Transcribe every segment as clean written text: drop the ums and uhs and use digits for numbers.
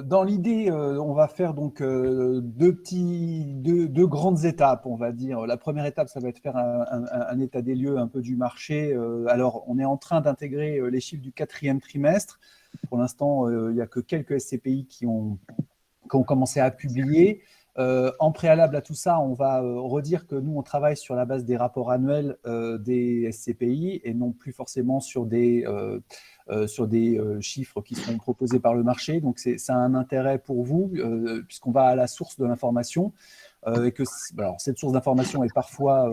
Dans l'idée, on va faire donc deux grandes étapes, on va dire. La première étape, ça va être faire un état des lieux un peu du marché. Alors, on est en train d'intégrer les chiffres du quatrième trimestre. Pour l'instant, il n'y a que quelques SCPI qui ont commencé à publier. En préalable à tout ça, on va redire que nous, on travaille sur la base des rapports annuels des SCPI et non plus forcément sur des chiffres qui seront proposés par le marché. Donc, ça a un intérêt pour vous, puisqu'on va à la source de l'information. Et que alors, cette source d'information est parfois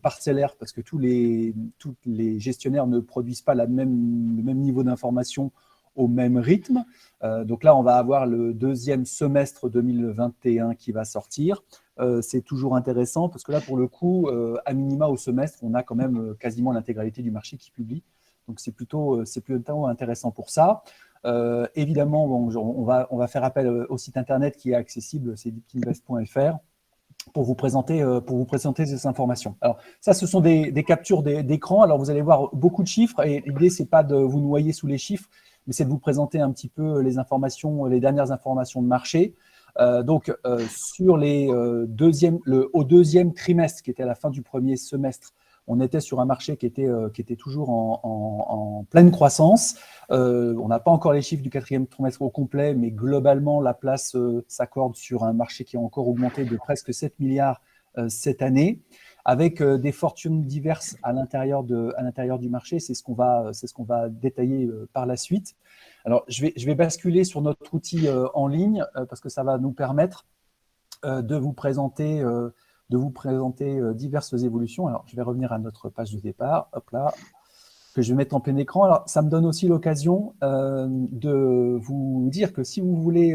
parcellaire parce que tous les gestionnaires ne produisent pas le même niveau d'information au même rythme. Donc là, on va avoir le deuxième semestre 2021 qui va sortir. C'est toujours intéressant parce que là, pour le coup, à minima au semestre, on a quand même quasiment l'intégralité du marché qui publie. Donc c'est plutôt intéressant pour ça. Évidemment, bon, on va faire appel au site internet qui est accessible, c'est deepinvest.fr. Pour vous présenter ces informations. Alors, ça, ce sont des captures d'écran. Alors, vous allez voir beaucoup de chiffres et l'idée, c'est pas de vous noyer sous les chiffres, mais c'est de vous présenter un petit peu les informations, les dernières informations de marché. Sur au deuxième trimestre, qui était à la fin du premier semestre, on était sur un marché qui était toujours en pleine croissance. On n'a pas encore les chiffres du quatrième trimestre au complet, mais globalement, la place s'accorde sur un marché qui a encore augmenté de presque 7 milliards cette année, avec des fortunes diverses à l'intérieur du marché. C'est ce qu'on va détailler par la suite. Alors, je vais basculer sur notre outil en ligne parce que ça va nous permettre de vous présenter diverses évolutions. Alors, je vais revenir à notre page de départ. Hop là, que je vais mettre en plein écran. Alors, ça me donne aussi l'occasion de vous dire que si vous voulez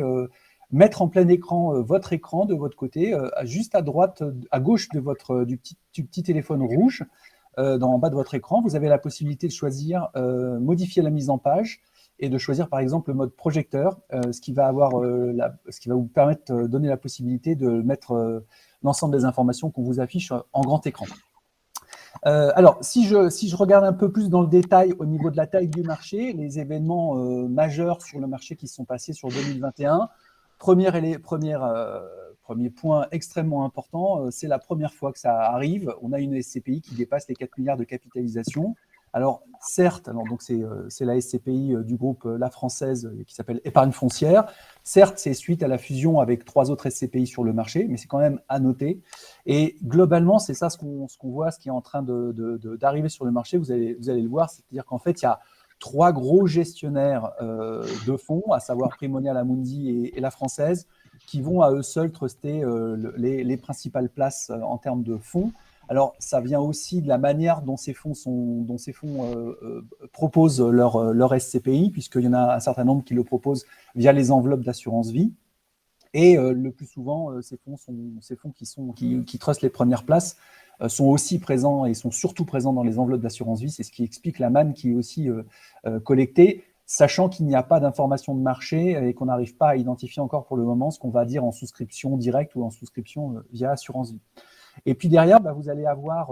mettre en plein écran votre écran de votre côté, juste à droite, à gauche du petit téléphone rouge, en bas de votre écran, vous avez la possibilité de choisir modifier la mise en page et de choisir par exemple le mode projecteur, ce qui va vous permettre de donner la possibilité de mettre l'ensemble des informations qu'on vous affiche en grand écran. Alors, si je regarde un peu plus dans le détail au niveau de la taille du marché, les événements majeurs sur le marché qui se sont passés sur 2021, premier point extrêmement important, c'est la première fois que ça arrive. On a une SCPI qui dépasse les 4 milliards de capitalisation. Alors, certes, c'est la SCPI du groupe La Française qui s'appelle Épargne Foncière. Certes, c'est suite à la fusion avec 3 autres SCPI sur le marché, mais c'est quand même à noter. Et globalement, c'est ça ce qu'on voit, ce qui est en train d'arriver sur le marché. Vous allez le voir, c'est-à-dire qu'en fait, il y a 3 gros gestionnaires de fonds, à savoir Primonial, Amundi et La Française, qui vont à eux seuls truster les principales places en termes de fonds. Alors, ça vient aussi de la manière dont ces fonds proposent leur SCPI, puisqu'il y en a un certain nombre qui le proposent via les enveloppes d'assurance vie. Et le plus souvent, ces fonds qui trustent les premières places sont aussi présents et sont surtout présents dans les enveloppes d'assurance vie. C'est ce qui explique la manne qui est aussi collectée, sachant qu'il n'y a pas d'information de marché et qu'on n'arrive pas à identifier encore pour le moment ce qu'on va dire en souscription directe ou en souscription via assurance vie. Et puis derrière, vous allez avoir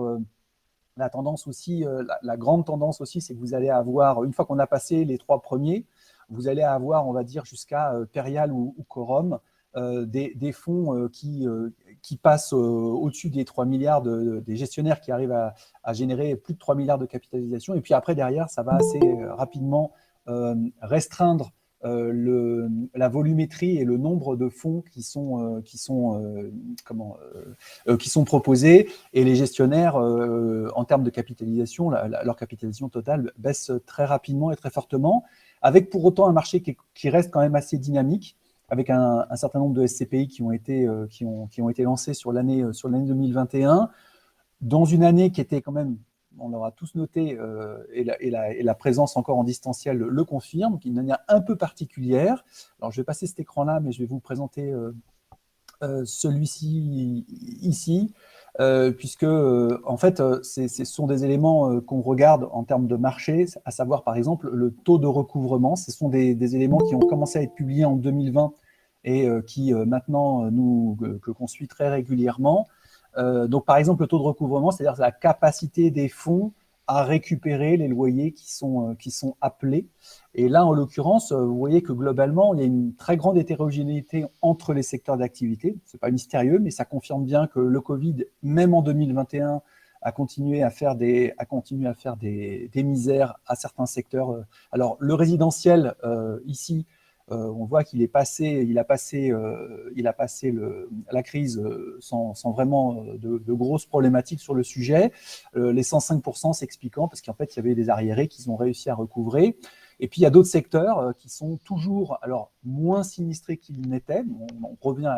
la tendance aussi, la grande tendance aussi, c'est que vous allez avoir, une fois qu'on a passé les 3 premiers, vous allez avoir, on va dire, jusqu'à Perial ou Quorum, des fonds qui passent au-dessus des 3 milliards des gestionnaires qui arrivent à générer plus de 3 milliards de capitalisation. Et puis après, derrière, ça va assez rapidement restreindre la volumétrie et le nombre de fonds qui sont proposés, et les gestionnaires, en termes de capitalisation, leur capitalisation totale baisse très rapidement et très fortement, avec pour autant un marché qui reste quand même assez dynamique, avec un certain nombre de SCPI qui ont été lancés sur l'année 2021, dans une année qui était quand même, on l'aura tous noté, et la présence encore en distanciel le confirme, qui est une manière un peu particulière. Alors, je vais passer cet écran-là, mais je vais vous présenter celui-ci ici, puisque en fait, ce sont des éléments qu'on regarde en termes de marché, à savoir par exemple le taux de recouvrement. Ce sont des éléments qui ont commencé à être publiés en 2020 et qui maintenant qu'on suit très régulièrement. Donc par exemple, le taux de recouvrement, c'est-à-dire la capacité des fonds à récupérer les loyers qui sont appelés. Et là, en l'occurrence, vous voyez que globalement, il y a une très grande hétérogénéité entre les secteurs d'activité. Ce n'est pas mystérieux, mais ça confirme bien que le Covid, même en 2021, a continué à faire des misères à certains secteurs. Alors, le résidentiel, ici, on voit qu'il a passé la crise sans vraiment de grosses problématiques sur le sujet. Les 105% s'expliquant parce qu'en fait, il y avait des arriérés qu'ils ont réussi à recouvrer. Et puis, il y a d'autres secteurs qui sont toujours moins sinistrés qu'ils n'étaient. On revient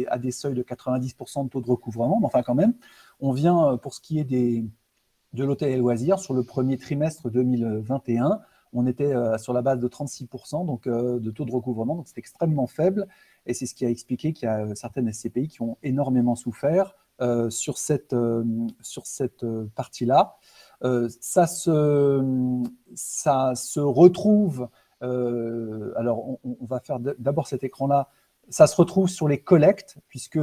à des seuils de 90% de taux de recouvrement, mais enfin quand même, on vient, pour ce qui est de l'hôtel et loisirs, sur le premier trimestre 2021, on était sur la base de 36% donc, de taux de recouvrement, donc c'est extrêmement faible. Et c'est ce qui a expliqué qu'il y a certaines SCPI qui ont énormément souffert sur cette partie-là. Ça se retrouve, alors on va faire d'abord cet écran-là, ça se retrouve sur les collectes, puisque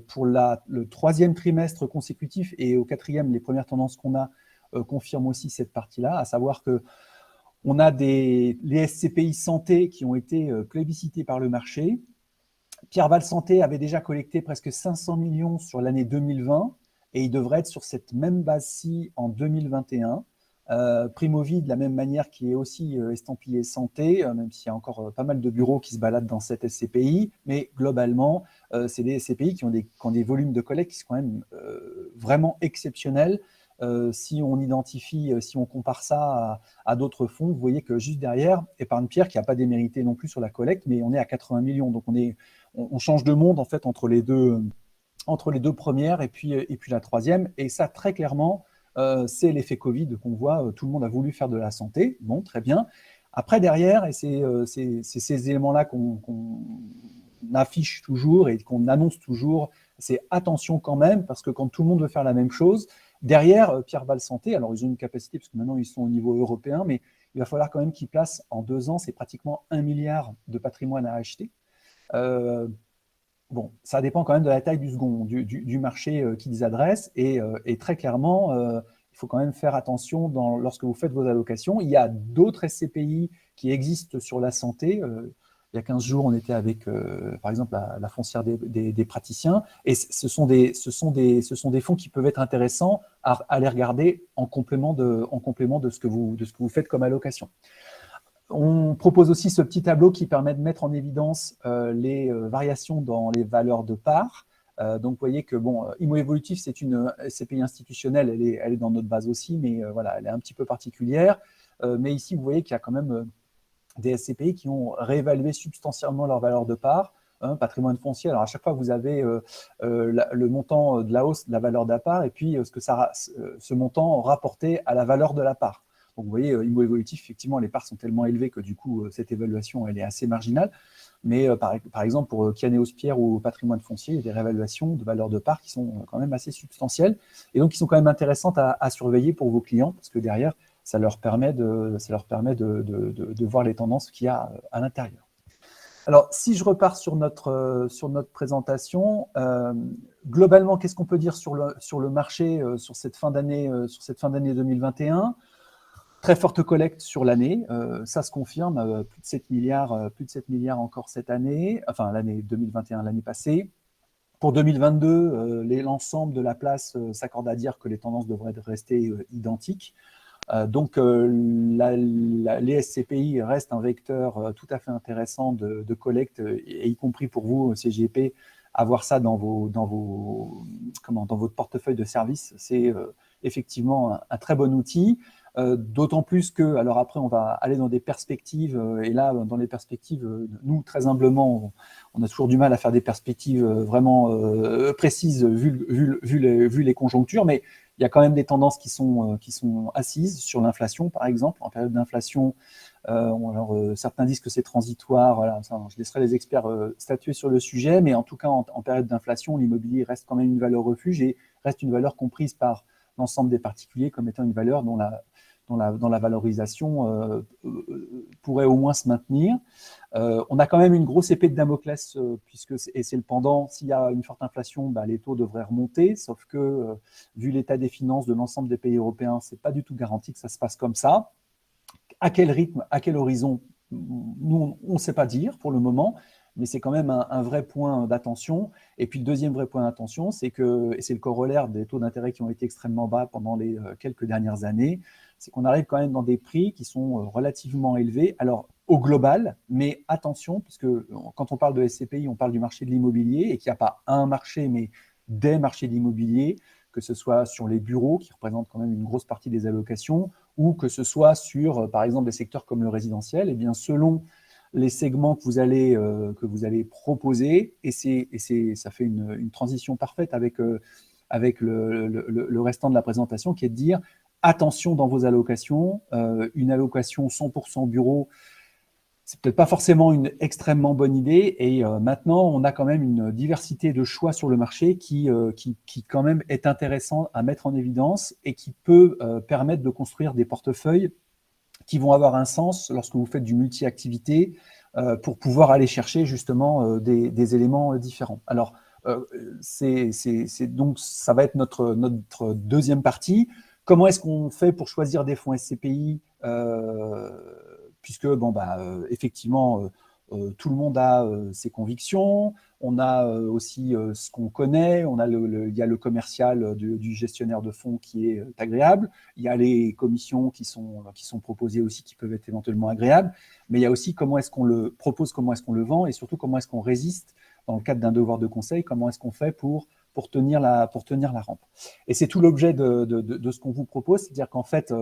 pour le troisième trimestre consécutif et au quatrième, les premières tendances qu'on a confirment aussi cette partie-là, à savoir que on a les SCPI santé qui ont été plébiscités par le marché. Pierre Val Santé avait déjà collecté presque 500 millions sur l'année 2020 et il devrait être sur cette même base-ci en 2021. Primovis, de la même manière, qui est aussi estampillé santé, même s'il y a encore pas mal de bureaux qui se baladent dans cette SCPI, mais globalement, c'est des SCPI qui ont des volumes de collecte qui sont quand même vraiment exceptionnels. Si on compare ça à d'autres fonds, vous voyez que juste derrière, Épargne-Pierre, qui n'a pas démérité non plus sur la collecte, mais on est à 80 millions. Donc on change de monde en fait entre les deux premières et puis la troisième. Et ça, très clairement, c'est l'effet Covid qu'on voit. Tout le monde a voulu faire de la santé. Bon, très bien. Après, derrière, et c'est ces éléments-là qu'on affiche toujours et qu'on annonce toujours, c'est attention quand même, parce que quand tout le monde veut faire la même chose, derrière, Pierre Val Santé, alors ils ont une capacité, parce que maintenant ils sont au niveau européen, mais il va falloir quand même qu'ils placent en 2 ans, c'est pratiquement 1 milliard de patrimoine à acheter. Bon, ça dépend quand même de la taille du marché qu'ils adressent. Et très clairement, il faut quand même faire attention lorsque vous faites vos allocations. Il y a d'autres SCPI qui existent sur la santé. Il y a 15 jours, on était avec, par exemple, la foncière des praticiens. Et ce sont des fonds qui peuvent être intéressants à aller regarder en complément de ce que vous faites comme allocation. On propose aussi ce petit tableau qui permet de mettre en évidence les variations dans les valeurs de part. Donc, vous voyez que Immo Évolutif, c'est une SCPI institutionnelle, elle est dans notre base aussi, mais voilà, elle est un petit peu particulière. Mais ici, vous voyez qu'il y a quand même des SCPI qui ont réévalué substantiellement leur valeur de part. Patrimoine foncier, alors à chaque fois, vous avez le montant de la hausse de la valeur de la part et puis ce montant rapporté à la valeur de la part. Donc, vous voyez, Immo Évolutif, effectivement, les parts sont tellement élevées que du coup, cette évaluation, elle est assez marginale. Mais par exemple, pour Kianéos Pierre ou Patrimoine foncier, il y a des réévaluations de valeur de parts qui sont quand même assez substantielles et donc qui sont quand même intéressantes à surveiller pour vos clients parce que derrière, ça leur permet de voir les tendances qu'il y a à l'intérieur. Alors, si je repars sur notre présentation, globalement, qu'est-ce qu'on peut dire sur le marché sur cette fin d'année 2021 ? Très forte collecte sur l'année, ça se confirme, plus de 7 milliards encore cette année, enfin l'année 2021, l'année passée. Pour 2022, l'ensemble de la place s'accorde à dire que les tendances devraient rester identiques. Donc, les SCPI restent un vecteur tout à fait intéressant de collecte, et y compris pour vous, CGP, avoir ça dans votre portefeuille de services, c'est effectivement un très bon outil. D'autant plus que, alors après, on va aller dans des perspectives, et là, dans les perspectives, nous, très humblement, on a toujours du mal à faire des perspectives vraiment précises vu les conjonctures, mais il y a quand même des tendances qui sont assises sur l'inflation, par exemple. En période d'inflation, certains disent que c'est transitoire. Voilà, je laisserai les experts statuer sur le sujet, mais en tout cas, en période d'inflation, l'immobilier reste quand même une valeur refuge et reste une valeur comprise par l'ensemble des particuliers comme étant une valeur dont la valorisation pourrait au moins se maintenir. On a quand même une grosse épée de Damoclès, puisque c'est le pendant, s'il y a une forte inflation, les taux devraient remonter, sauf que, vu l'état des finances de l'ensemble des pays européens, ce n'est pas du tout garanti que ça se passe comme ça. À quel rythme, à quel horizon, nous, on ne sait pas dire pour le moment, mais c'est quand même un vrai point d'attention. Et puis le deuxième vrai point d'attention, c'est que, et c'est le corollaire des taux d'intérêt qui ont été extrêmement bas pendant les quelques dernières années, c'est qu'on arrive quand même dans des prix qui sont relativement élevés. Alors, au global, mais attention, parce que quand on parle de SCPI, on parle du marché de l'immobilier et qu'il n'y a pas un marché, mais des marchés de l'immobilier, que ce soit sur les bureaux, qui représentent quand même une grosse partie des allocations, ou que ce soit sur, par exemple, des secteurs comme le résidentiel. Eh bien, selon les segments que vous allez proposer, et ça fait une transition parfaite avec le restant de la présentation, qui est de dire attention dans vos allocations, une allocation 100% bureau, c'est peut-être pas forcément une extrêmement bonne idée. Et maintenant, on a quand même une diversité de choix sur le marché qui quand même est intéressant à mettre en évidence et qui peut permettre de construire des portefeuilles qui vont avoir un sens lorsque vous faites du multi-activité pour pouvoir aller chercher justement des éléments différents. Alors, donc, ça va être notre deuxième partie. Comment est-ce qu'on fait pour choisir des fonds SCPI puisque, effectivement, tout le monde a ses convictions, on a aussi ce qu'on connaît, il y a le commercial du gestionnaire de fonds qui est agréable, il y a les commissions qui sont proposées aussi, qui peuvent être éventuellement agréables, mais il y a aussi comment est-ce qu'on le propose, comment est-ce qu'on le vend, et surtout comment est-ce qu'on résiste dans le cadre d'un devoir de conseil, comment est-ce qu'on fait pour tenir la rampe. Et c'est tout l'objet de ce qu'on vous propose, c'est-à-dire qu'en fait,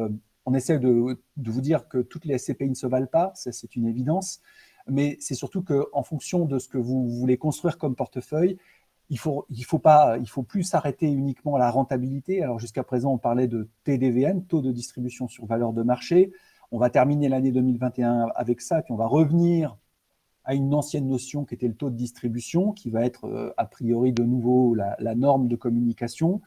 on essaie de vous dire que toutes les SCPI ne se valent pas, ça c'est une évidence, mais c'est surtout qu'en fonction de ce que vous voulez construire comme portefeuille, il faut plus s'arrêter uniquement à la rentabilité. Alors jusqu'à présent, on parlait de TDVM, taux de distribution sur valeur de marché. On va terminer l'année 2021 avec ça, puis on va revenir à une ancienne notion qui était le taux de distribution, qui va être a priori de nouveau la norme de communication.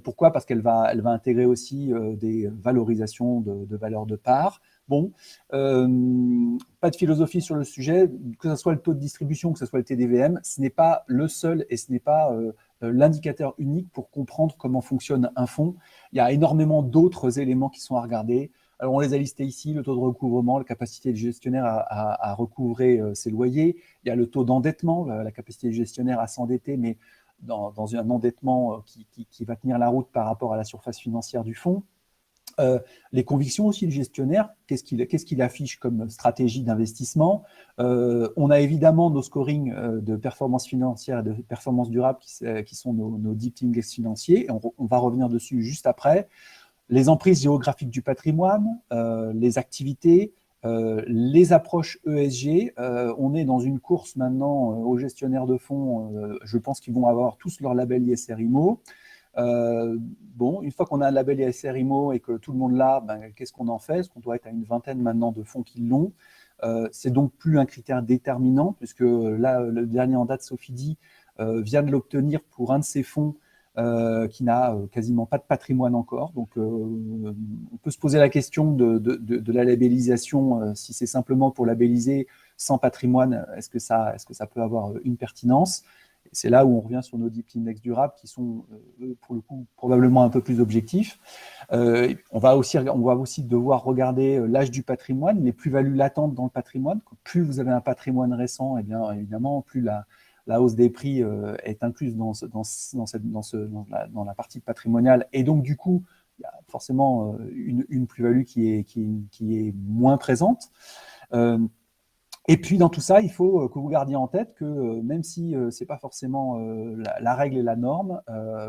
Pourquoi? Parce qu'elle va intégrer aussi des valorisations de valeur de part. Bon, pas de philosophie sur le sujet, que ce soit le taux de distribution, que ce soit le TDVM, ce n'est pas le seul et ce n'est pas l'indicateur unique pour comprendre comment fonctionne un fonds. Il y a énormément d'autres éléments qui sont à regarder. Alors, on les a listés ici, le taux de recouvrement, la capacité du gestionnaire à recouvrer ses loyers. Il y a le taux d'endettement, la capacité du gestionnaire à s'endetter, mais dans un endettement qui va tenir la route par rapport à la surface financière du fonds. Les convictions aussi du gestionnaire, qu'est-ce qu'il affiche comme stratégie d'investissement. On a évidemment nos scorings de performance financière et de performance durable qui sont nos deep index financiers, et on va revenir dessus juste après. Les emprises géographiques du patrimoine, les activités, les approches ESG. On est dans une course maintenant aux gestionnaires de fonds. Je pense qu'ils vont avoir tous leur label ISR IMO. Bon, une fois qu'on a un label ISR IMO et que tout le monde l'a, qu'est-ce qu'on en fait? Est-ce qu'on doit être à une vingtaine maintenant de fonds qui l'ont? C'est donc plus un critère déterminant, puisque là, le dernier en date, Sofidy, vient de l'obtenir pour un de ses fonds qui n'a quasiment pas de patrimoine encore. Donc, on peut se poser la question de la labellisation, si c'est simplement pour labelliser sans patrimoine, est-ce que ça peut avoir une pertinence? C'est là où on revient sur nos deep index durables qui sont, pour le coup, probablement un peu plus objectifs. On va aussi devoir regarder l'âge du patrimoine, les plus-values latentes dans le patrimoine. Plus vous avez un patrimoine récent, et bien évidemment, plus la hausse des prix est incluse dans la partie patrimoniale. Et donc, du coup, il y a forcément une plus-value qui est moins présente. Et puis, dans tout ça, il faut que vous gardiez en tête que même si ce n'est pas forcément la règle et la norme,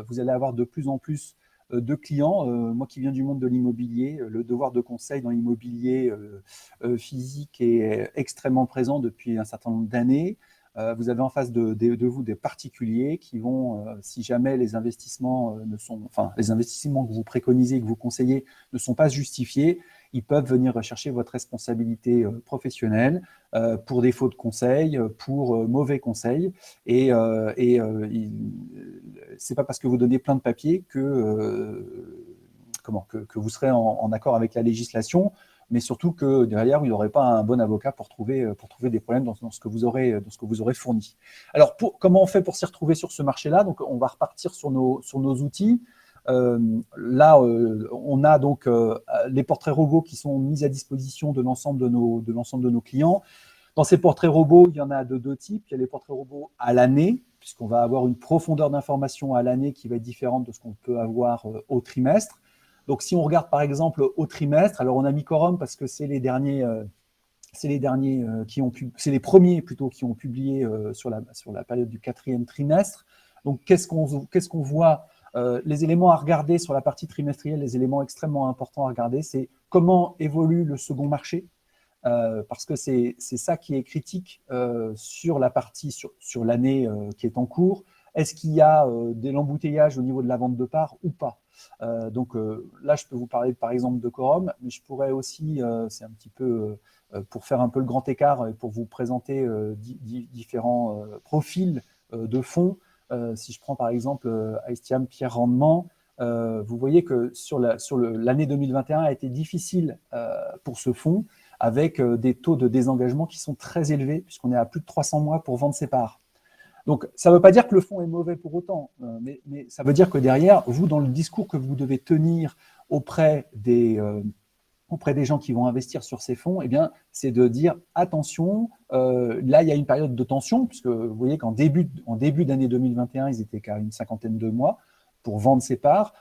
vous allez avoir de plus en plus de clients. Moi qui viens du monde de l'immobilier, le devoir de conseil dans l'immobilier physique est extrêmement présent depuis un certain nombre d'années. Vous avez en face de vous des particuliers qui vont, si jamais les investissements les investissements que vous préconisez, que vous conseillez ne sont pas justifiés, ils peuvent venir rechercher votre responsabilité professionnelle pour défaut de conseil, pour mauvais conseil. Et c'est pas parce que vous donnez plein de papiers que vous serez en accord avec la législation. mais surtout que derrière, il n'y aurait pas un bon avocat pour trouver des problèmes dans ce que vous aurez fourni. Alors, comment on fait pour s'y retrouver sur ce marché-là? Donc, on va repartir sur nos outils. Là, on a donc les portraits robots qui sont mis à disposition de l'ensemble de nos clients. Dans ces portraits robots, il y en a de deux types. Il y a les portraits robots à l'année, puisqu'on va avoir une profondeur d'information à l'année qui va être différente de ce qu'on peut avoir au trimestre. Donc, si on regarde par exemple au trimestre, alors on a mis Quorum parce que c'est les derniers, c'est les premiers plutôt qui ont publié sur la période du 4e trimestre. Donc, qu'est-ce qu'on voit? Les éléments à regarder sur la partie trimestrielle, les éléments extrêmement importants à regarder, c'est comment évolue le second marché, parce que c'est ça qui est critique sur la partie, sur l'année qui est en cours. Est-ce qu'il y a de l'embouteillage au niveau de la vente de parts ou pas? Donc là, je peux vous parler par exemple de Quorum, mais je pourrais aussi, c'est un petit peu pour faire un peu le grand écart et pour vous présenter différents profils de fonds. Si je prends par exemple Aestiam Pierre Rendement, vous voyez que sur l'année 2021 a été difficile pour ce fonds, avec des taux de désengagement qui sont très élevés, puisqu'on est à plus de 300 mois pour vendre ses parts. Donc, ça ne veut pas dire que le fonds est mauvais pour autant, mais ça veut dire que derrière, vous, dans le discours que vous devez tenir auprès des gens qui vont investir sur ces fonds, eh bien, c'est de dire attention, là, il y a une période de tension, puisque vous voyez qu'en début d'année 2021, ils étaient qu'à une cinquantaine de mois pour vendre ces parts.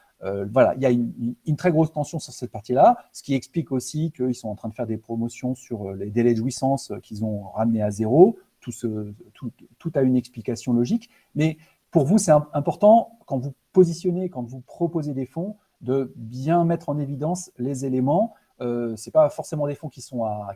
Voilà, il y a une très grosse tension sur cette partie-là, ce qui explique aussi qu'ils sont en train de faire des promotions sur les délais de jouissance qu'ils ont ramenés à zéro. Tout a une explication logique. Mais pour vous, c'est important, quand vous positionnez, quand vous proposez des fonds, de bien mettre en évidence les éléments. Ce n'est pas forcément des fonds qui sont à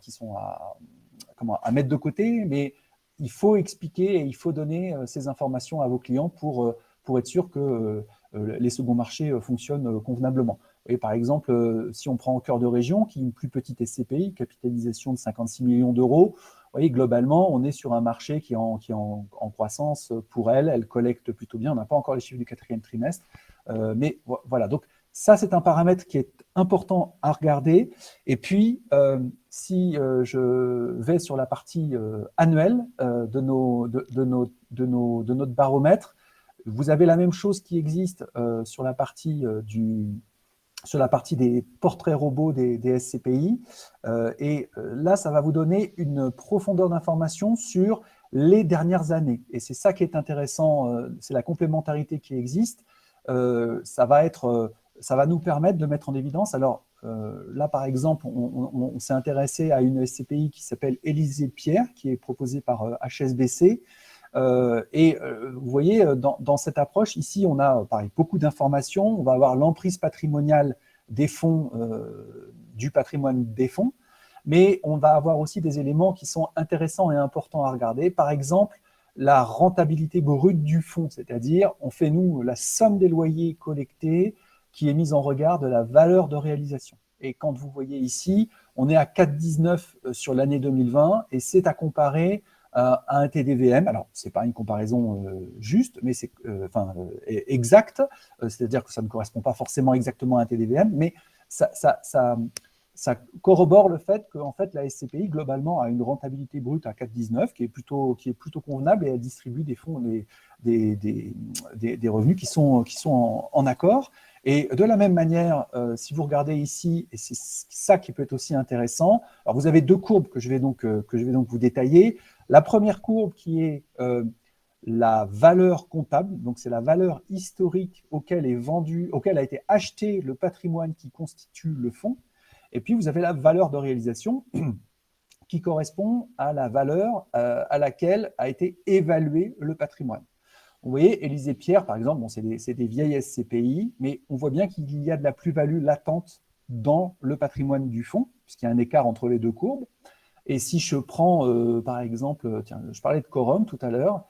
mettre de côté, mais il faut expliquer et il faut donner ces informations à vos clients pour être sûr que les seconds marchés fonctionnent convenablement. Et par exemple, si on prend Cœur de Région, qui est une plus petite SCPI, capitalisation de 56 millions d'euros, vous voyez, globalement, on est sur un marché qui est en croissance pour elle. Elle collecte plutôt bien. On n'a pas encore les chiffres du 4e trimestre. Mais voilà, donc ça, c'est un paramètre qui est important à regarder. Et puis, si je vais sur la partie annuelle de notre baromètre, vous avez la même chose qui existe sur la partie des portraits robots des SCPI. Et là, ça va vous donner une profondeur d'information sur les dernières années. Et c'est ça qui est intéressant, c'est la complémentarité qui existe. Ça va nous permettre de mettre en évidence. Alors là, par exemple, on s'est intéressé à une SCPI qui s'appelle Élysée Pierre, qui est proposée par HSBC. Vous voyez, dans cette approche, ici, on a pareil, beaucoup d'informations. On va avoir l'emprise patrimoniale des fonds, du patrimoine des fonds, mais on va avoir aussi des éléments qui sont intéressants et importants à regarder. Par exemple, la rentabilité brute du fonds, c'est-à-dire, on fait, nous, la somme des loyers collectés qui est mise en regard de la valeur de réalisation. Et quand vous voyez ici, on est à 4,19 sur l'année 2020, et c'est à comparer à un TDVM. Alors, ce n'est pas une comparaison juste, mais c'est exact, c'est-à-dire que ça ne correspond pas forcément exactement à un TDVM, mais ça corrobore le fait que en fait, la SCPI, globalement, a une rentabilité brute à 4,19 qui est plutôt convenable, et elle distribue des fonds, des revenus qui sont en accord. Et de la même manière, si vous regardez ici, et c'est ça qui peut être aussi intéressant, alors vous avez deux courbes que je vais donc vous détailler. La première courbe qui est la valeur comptable, donc c'est la valeur historique auquel a été acheté le patrimoine qui constitue le fonds. Et puis vous avez la valeur de réalisation qui correspond à la valeur à laquelle a été évalué le patrimoine. Vous voyez, Élysée Pierre, par exemple, bon, c'est des vieilles SCPI, mais on voit bien qu'il y a de la plus-value latente dans le patrimoine du fonds, puisqu'il y a un écart entre les deux courbes. Et si je prends, par exemple, tiens, je parlais de Quorum tout à l'heure,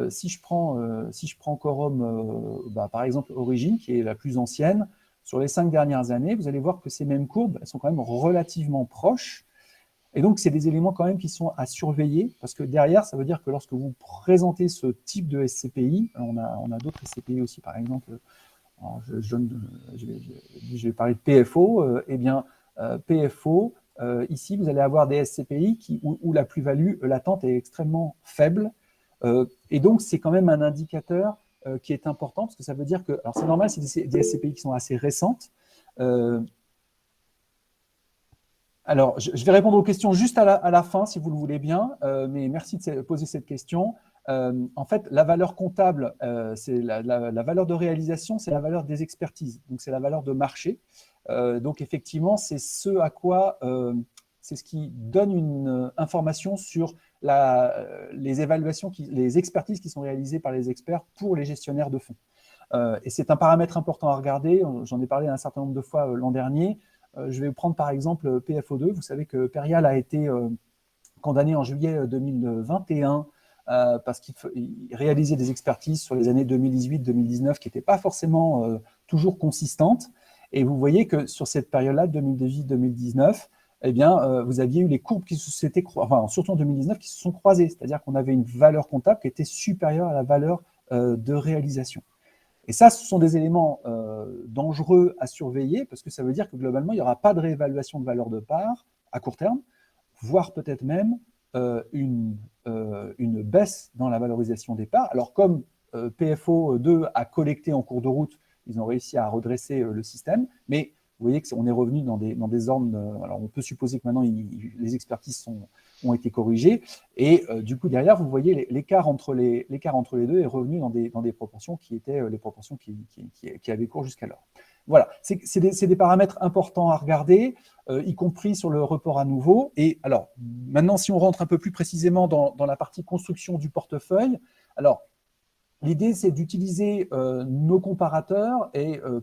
si je prends Quorum, par exemple, Origine, qui est la plus ancienne, sur les 5 dernières années, vous allez voir que ces mêmes courbes, elles sont quand même relativement proches. Et donc, c'est des éléments quand même qui sont à surveiller, parce que derrière, ça veut dire que lorsque vous présentez ce type de SCPI, on a d'autres SCPI aussi, par exemple, je vais parler de PFO, PFO, ici, vous allez avoir des SCPI où la plus-value latente est extrêmement faible. Et donc, c'est quand même un indicateur qui est important, parce que ça veut dire que, alors c'est normal, c'est des SCPI qui sont assez récentes. Alors, je vais répondre aux questions juste à la fin, si vous le voulez bien, mais merci de poser cette question. En fait, la valeur comptable, c'est la valeur de réalisation, c'est la valeur des expertises, donc c'est la valeur de marché. Donc, effectivement, c'est ce à quoi, c'est ce qui donne une information sur les évaluations, les expertises qui sont réalisées par les experts pour les gestionnaires de fonds. Et c'est un paramètre important à regarder. J'en ai parlé un certain nombre de fois l'an dernier. Je vais vous prendre par exemple PFO2. Vous savez que Perial a été condamné en juillet 2021 parce qu'il réalisait des expertises sur les années 2018-2019 qui n'étaient pas forcément toujours consistantes. Et vous voyez que sur cette période-là, 2018-2019, eh bien, vous aviez eu les courbes qui s'étaient, enfin, surtout en 2019, qui se sont croisées. C'est-à-dire qu'on avait une valeur comptable qui était supérieure à la valeur de réalisation. Et ça, ce sont des éléments dangereux à surveiller parce que ça veut dire que globalement, il n'y aura pas de réévaluation de valeur de part à court terme, voire peut-être même une baisse dans la valorisation des parts. Alors, comme PFO2 a collecté en cours de route, ils ont réussi à redresser le système, mais vous voyez qu'on est revenu dans des ordres. Alors, on peut supposer que maintenant, les expertises ont été corrigées. Et du coup, derrière, vous voyez l'écart entre les deux est revenu dans des proportions qui étaient les proportions qui avaient cours jusqu'alors. Voilà, c'est des paramètres importants à regarder, y compris sur le report à nouveau. Et alors, maintenant, si on rentre un peu plus précisément dans la partie construction du portefeuille, alors, l'idée, c'est d'utiliser nos comparateurs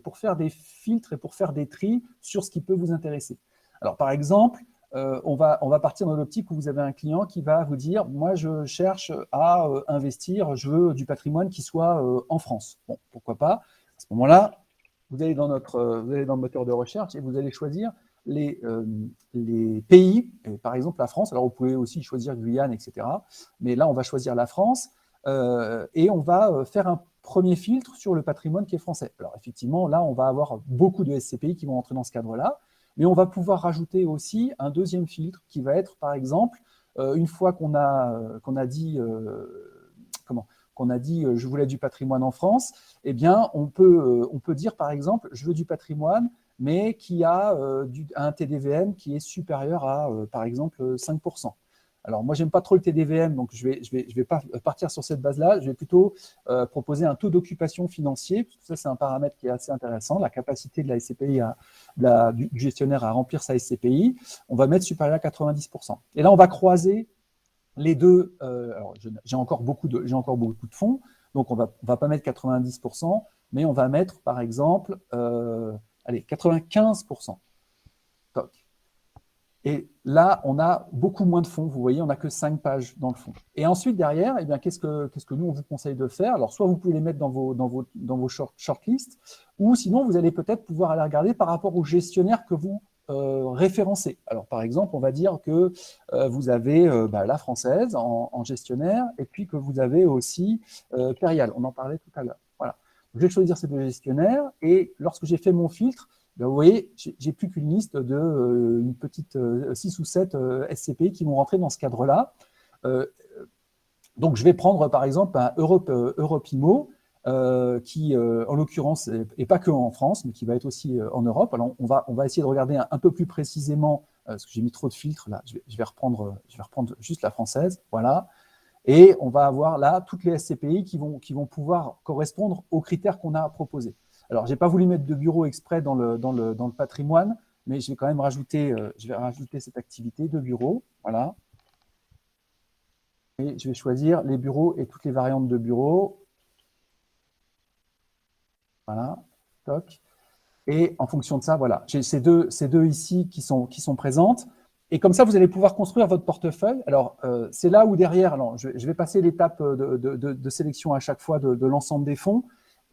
pour faire des filtres et pour faire des tris sur ce qui peut vous intéresser. Alors, par exemple, on va partir dans l'optique où vous avez un client qui va vous dire « Moi, je cherche à investir, je veux du patrimoine qui soit en France. » Bon, pourquoi pas. À ce moment-là, vous allez dans le moteur de recherche et vous allez choisir les pays, par exemple la France. Alors, vous pouvez aussi choisir Guyane, etc. Mais là, on va choisir la France. Et on va faire un premier filtre sur le patrimoine qui est français. Alors effectivement, là, on va avoir beaucoup de SCPI qui vont entrer dans ce cadre-là, mais on va pouvoir rajouter aussi un deuxième filtre qui va être, par exemple, une fois qu'on a dit je voulais du patrimoine en France, eh bien, on peut dire, par exemple, je veux du patrimoine, mais qui a un TDVM qui est supérieur à, par exemple, 5%. Alors, moi, j'aime pas trop le TDVM, donc je vais pas partir sur cette base-là. Je vais plutôt proposer un taux d'occupation financier, parce que ça, c'est un paramètre qui est assez intéressant, la capacité de la SCPI, du gestionnaire à remplir sa SCPI. On va mettre supérieur à 90%. Et là, on va croiser les deux. Alors, j'ai encore beaucoup de fonds, donc on va pas mettre 90%, mais on va mettre, par exemple, 95%. Toc. Et là, on a beaucoup moins de fonds. Vous voyez, on n'a que 5 pages dans le fond. Et ensuite, derrière, eh bien, qu'est-ce que nous, on vous conseille de faire? Alors, soit vous pouvez les mettre dans vos shortlists, ou sinon, vous allez peut-être pouvoir aller regarder par rapport aux gestionnaires que vous référencez. Alors, par exemple, on va dire que vous avez la Française en gestionnaire, et puis que vous avez aussi Perial. On en parlait tout à l'heure. Voilà. Je vais choisir ces deux gestionnaires, et lorsque j'ai fait mon filtre, vous voyez, j'ai plus qu'une liste de une petite 6 ou 7 SCPI qui vont rentrer dans ce cadre-là. Donc, je vais prendre par exemple un Europimo qui, en l'occurrence, n'est pas que en France, mais qui va être aussi en Europe. Alors, on va essayer de regarder un peu plus précisément, parce que j'ai mis trop de filtres là. Je vais reprendre juste la française. Voilà. Et on va avoir là toutes les SCPI qui vont pouvoir correspondre aux critères qu'on a proposés. Alors, je n'ai pas voulu mettre de bureau exprès dans le patrimoine, mais je vais quand même rajouter cette activité de bureau. Voilà. Et je vais choisir les bureaux et toutes les variantes de bureaux. Voilà. Toc. Et en fonction de ça, voilà, j'ai ces deux ici qui sont présentes. Et comme ça, vous allez pouvoir construire votre portefeuille. Alors, c'est là où derrière, alors, je vais passer l'étape de sélection à chaque fois de l'ensemble des fonds.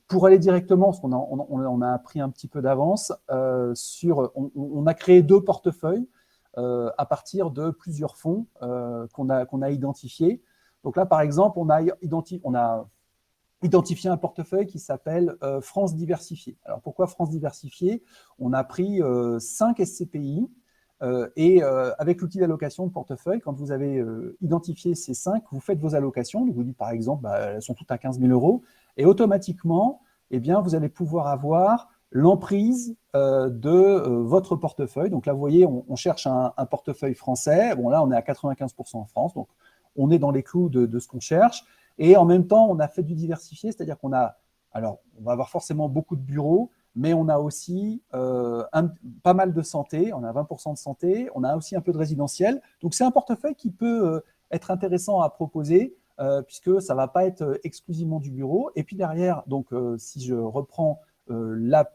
Pour aller directement, parce qu'on a pris un petit peu d'avance, on a créé 2 portefeuilles à partir de plusieurs fonds qu'on a identifiés. Donc là, par exemple, on a identifié un portefeuille qui s'appelle France Diversifiée. Alors pourquoi France Diversifiée? On a pris 5 SCPI Avec l'outil d'allocation de portefeuille, quand vous avez identifié ces 5, vous faites vos allocations. Vous dites par exemple, elles sont toutes à 15 000 euros. Et automatiquement, eh bien, vous allez pouvoir avoir l'emprise de votre portefeuille. Donc là, vous voyez, on cherche un portefeuille français. Bon, là, on est à 95% en France. Donc, on est dans les clous de ce qu'on cherche. Et en même temps, on a fait du diversifié, c'est-à-dire qu'on a, alors, on va avoir forcément beaucoup de bureaux, mais on a aussi pas mal de santé, on a 20% de santé, on a aussi un peu de résidentiel. Donc, c'est un portefeuille qui peut être intéressant à proposer, puisque ça ne va pas être exclusivement du bureau. Et puis derrière, donc, si je reprends la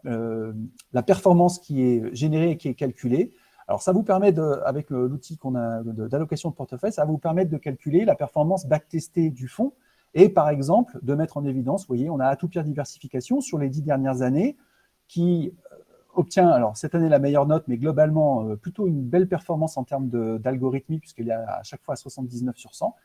performance qui est générée et qui est calculée, alors ça vous permet, avec l'outil qu'on a d'allocation de portefeuille, ça va vous permettre de calculer la performance backtestée du fonds et par exemple de mettre en évidence, vous voyez, on a Atopia Diversification sur les 10 dernières années qui obtient, alors cette année la meilleure note, mais globalement plutôt une belle performance en termes d'algorithmie, puisqu'elle est à chaque fois à 79 sur 100.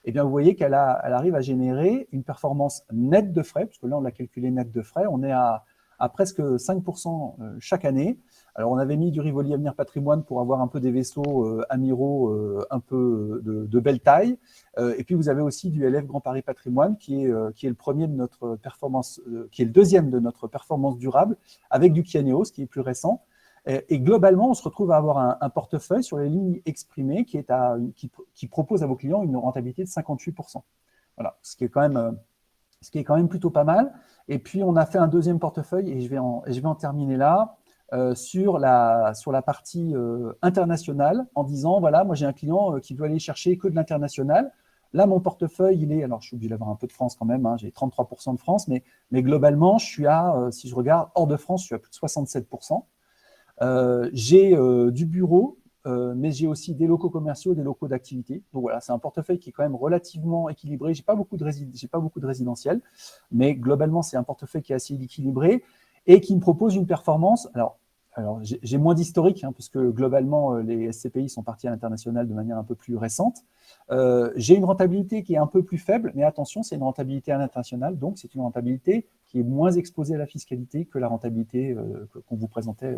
Eh bien, vous voyez qu'elle arrive à générer une performance nette de frais, puisque là, on l'a calculé net de frais. On est à presque 5% chaque année. Alors, on avait mis du Rivoli Avenir Patrimoine pour avoir un peu des vaisseaux amiraux un peu de belle taille. Et puis, vous avez aussi du LF Grand Paris Patrimoine, qui est le premier de notre performance, qui est le deuxième de notre performance durable, avec du Kianeos, qui est plus récent. Et globalement, on se retrouve à avoir un portefeuille sur les lignes exprimées qui propose à vos clients une rentabilité de 58%. Voilà, ce qui est quand même plutôt pas mal. Et puis, on a fait un deuxième portefeuille, et je vais en terminer là, sur la partie internationale, en disant, voilà, moi j'ai un client qui veut aller chercher que de l'international. Là, mon portefeuille, alors je suis obligé d'avoir un peu de France quand même, hein, j'ai 33% de France, mais globalement, je suis si je regarde, hors de France, je suis à plus de 67%. J'ai du bureau, mais j'ai aussi des locaux commerciaux et des locaux d'activité. Donc voilà, c'est un portefeuille qui est quand même relativement équilibré. J'ai pas beaucoup de résidentiel, mais globalement, c'est un portefeuille qui est assez équilibré et qui me propose une performance. Alors j'ai moins d'historique, hein, parce que globalement, les SCPI sont partis à l'international de manière un peu plus récente. J'ai une rentabilité qui est un peu plus faible, mais attention, c'est une rentabilité à l'international, donc c'est une rentabilité qui est moins exposée à la fiscalité que la rentabilité qu'on vous présentait